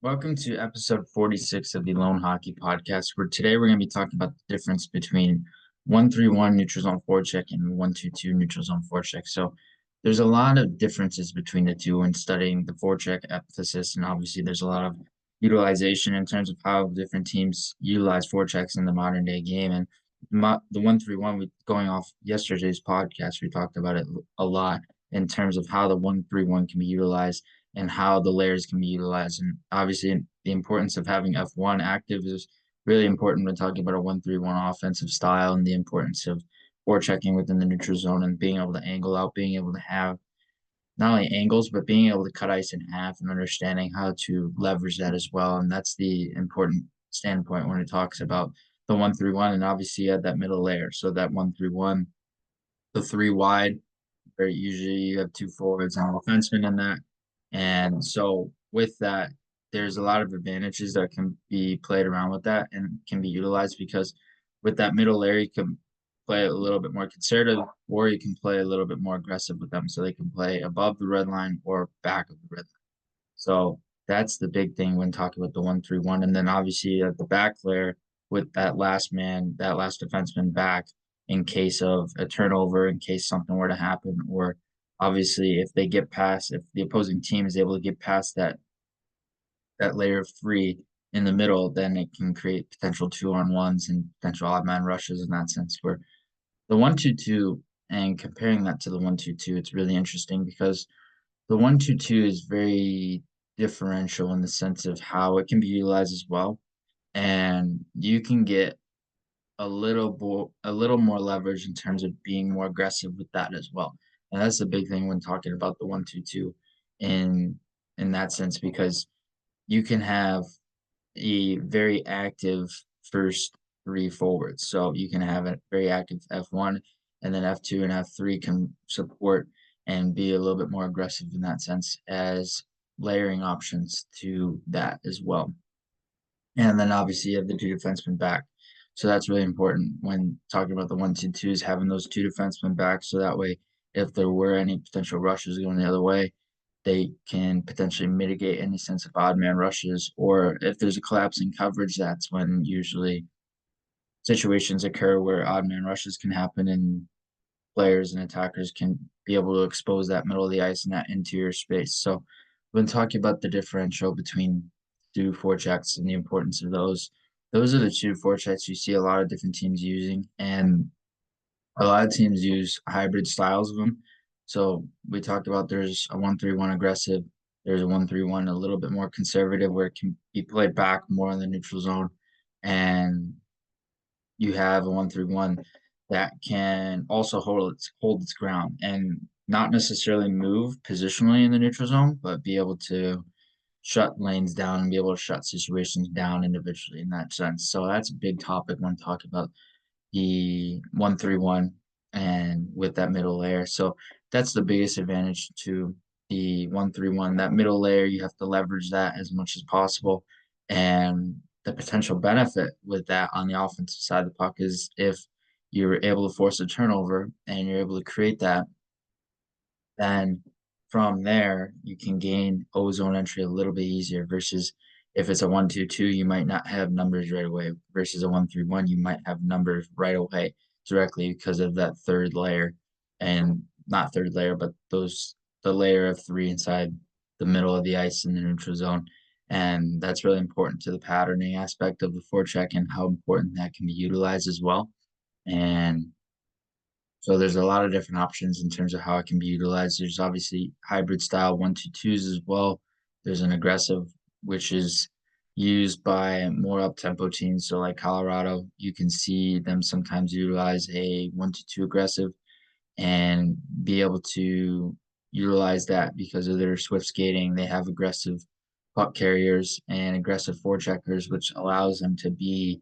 Welcome to episode 46 of the Loane Hockey Podcast, where today we're going to be talking about the difference between 1-3-1 neutral zone forecheck and 1-2-2 neutral zone forecheck. So there's a lot of differences between the two when studying the forecheck emphasis, and obviously there's a lot of utilization in terms of how different teams utilize forechecks in the modern day game. And the 1-3-1, going off yesterday's podcast, we talked about it a lot in terms of how the 1-3-1 can be utilized and how the layers can be utilized. And obviously, the importance of having F1 active is really important when talking about a 1-3-1 offensive style and the importance of forechecking within the neutral zone and being able to angle out, being able to have not only angles, but being able to cut ice in half and understanding how to leverage that as well. And that's the important standpoint when it talks about the 1-3-1. And obviously, you have that middle layer. So that 1-3-1, the three wide, where usually you have two forwards and a defenseman in that. And so with that, there's a lot of advantages that can be played around with that and can be utilized because with that middle layer, you can play a little bit more conservative or you can play a little bit more aggressive with them. So they can play above the red line or back of the red line. So that's the big thing when talking about the 1-3-1. And then obviously at the back layer with that last man, that last defenseman back in case of a turnover, in case something were to happen, or obviously if they get past, if the opposing team is able to get past that layer of three in the middle, then it can create potential 2-on-1s and potential odd man rushes in that sense. Where the 1-2-2 and comparing that to the 1-2-2, it's really interesting because the 1-2-2 is very differential in the sense of how it can be utilized as well. And you can get a little more leverage in terms of being more aggressive with that as well. And that's the big thing when talking about the 1-2-2 in in that sense, because you can have a very active first three forwards. So you can have a very active F1 and then F2 and F3 can support and be a little bit more aggressive in that sense as layering options to that as well. And then obviously you have the two defensemen back. So that's really important when talking about the 1-2-2s, having those two defensemen back. So that way, if there were any potential rushes going the other way, they can potentially mitigate any sense of odd man rushes. Or if there's a collapse in coverage, that's when usually situations occur where odd man rushes can happen and players and attackers can be able to expose that middle of the ice and that interior space. So when talking about the differential between two forechecks and the importance of those are the two forechecks you see a lot of different teams using, and a lot of teams use hybrid styles of them. So we talked about there's a 1-3-1 aggressive, there's a 1-3-1 a little bit more conservative where it can be played back more in the neutral zone, and you have a 1-3-1 that can also hold its ground and not necessarily move positionally in the neutral zone, but be able to shut lanes down and be able to shut situations down individually in that sense. So that's a big topic when talking about the 1-3-1 and with that middle layer. So that's the biggest advantage to the 1-3-1. That middle layer, you have to leverage that as much as possible. And the potential benefit with that on the offensive side of the puck is if you're able to force a turnover and you're able to create that, then from there you can gain ozone entry a little bit easier versus if it's a 1-2-2, you might not have numbers right away versus a 1-3-1, you might have numbers right away directly because of that third layer and not third layer, but the layer of three inside the middle of the ice in the neutral zone. And that's really important to the patterning aspect of the forecheck and how important that can be utilized as well. And so there's a lot of different options in terms of how it can be utilized. There's obviously hybrid style 1-2-2s as well. There's an aggressive, which is used by more up tempo teams. So like Colorado, you can see them sometimes utilize a 1-2 aggressive and be able to utilize that because of their swift skating. They have aggressive puck carriers and aggressive forecheckers, which allows them to be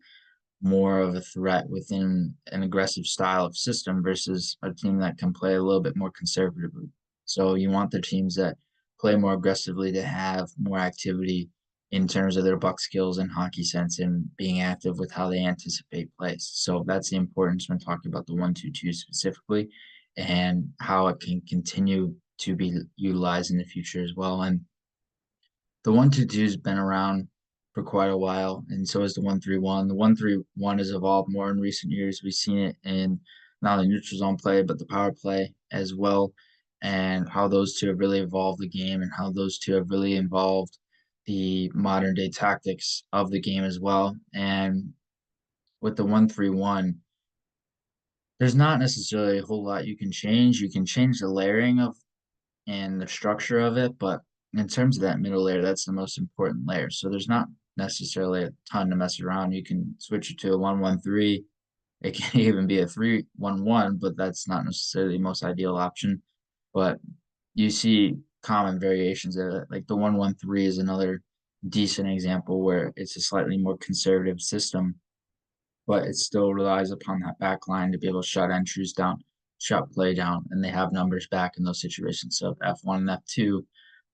more of a threat within an aggressive style of system versus a team that can play a little bit more conservatively. So you want the teams that play more aggressively to have more activity in terms of their buck skills and hockey sense and being active with how they anticipate plays. So that's the importance when talking about the 1-2-2 specifically and how it can continue to be utilized in the future as well. And The 1-2-2's been around for quite a while, and so is the 1-3-1. The 1-3-1 has evolved more in recent years. We've seen it in not only neutral zone play, but the power play as well, and how those two have really evolved the game and how those two have really involved the modern day tactics of the game as well. And with the 1-3-1, there's not necessarily a whole lot you can change. You can change the layering of and the structure of it, but in terms of that middle layer, that's the most important layer. So there's not necessarily a ton to mess around. You can switch it to a 1-1-3. It can even be a 3-1-1, but that's not necessarily the most ideal option. But you see common variations of it. Like the 1-1-3 is another decent example where it's a slightly more conservative system, but it still relies upon that back line to be able to shut entries down, shut play down, and they have numbers back in those situations. So if F1 and F2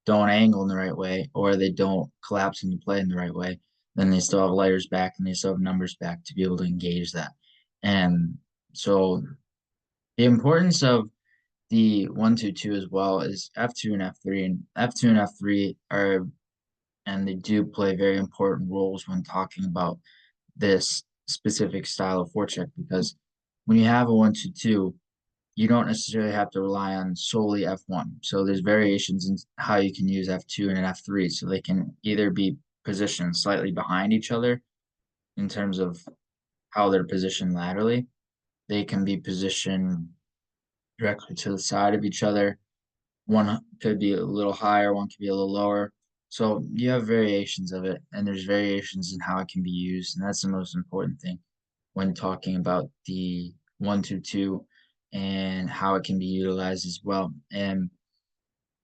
don't angle in the right way or they don't collapse into play in the right way, then they still have layers back and they still have numbers back to be able to engage that. And so the importance of the 1-2-2 as well is F2 and F3. And F2 and F3 are, and they do play very important roles when talking about this specific style of forecheck because when you have a 1-2-2, you don't necessarily have to rely on solely F1. So there's variations in how you can use F2 and an F3. So they can either be positioned slightly behind each other in terms of how they're positioned laterally. They can be positioned directly to the side of each other. One could be a little higher, one could be a little lower. So you have variations of it, and there's variations in how it can be used, and that's the most important thing when talking about the 1-2-2 and how it can be utilized as well. And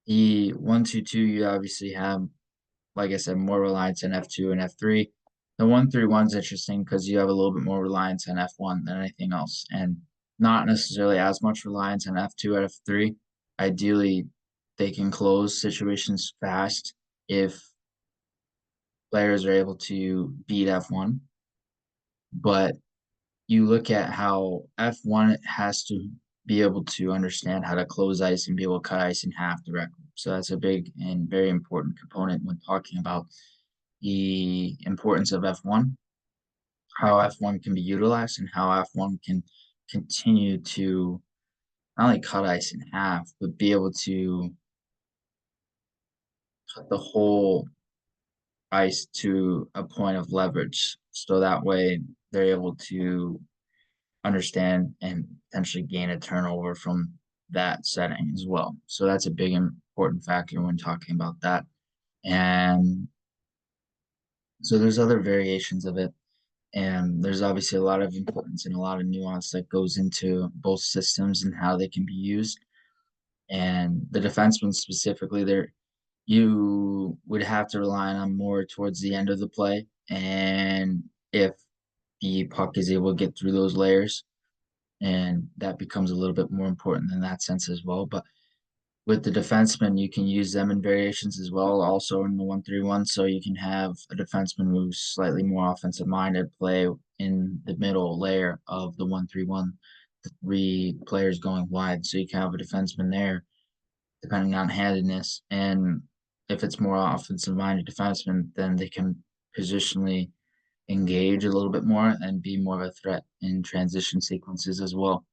the 1-2-2, you obviously have, like I said, more reliance on F2 and F3. The 1-3-1 is interesting because you have a little bit more reliance on F1 than anything else, and not necessarily as much reliance on F2 at F3. Ideally, they can close situations fast if players are able to beat F1. But you look at how F1 has to be able to understand how to close ice and be able to cut ice in half directly. So that's a big and very important component when talking about the importance of F1, how F1 can be utilized, and how F1 can continue to not only cut ice in half, but be able to cut the whole ice to a point of leverage. So that way they're able to understand and potentially gain a turnover from that setting as well. So that's a big important factor when talking about that. And so there's other variations of it. And there's obviously a lot of importance and a lot of nuance that goes into both systems and how they can be used. And the defensemen specifically, there you would have to rely on more towards the end of the play. And if the puck is able to get through those layers, and that becomes a little bit more important in that sense as well. But with the defenseman, you can use them in variations as well, also in the 1-3-1. So you can have a defenseman who's slightly more offensive minded play in the middle layer of the 1-3-1, the three players going wide. So you can have a defenseman there, depending on handedness. And if it's more offensive minded defenseman, then they can positionally engage a little bit more and be more of a threat in transition sequences as well.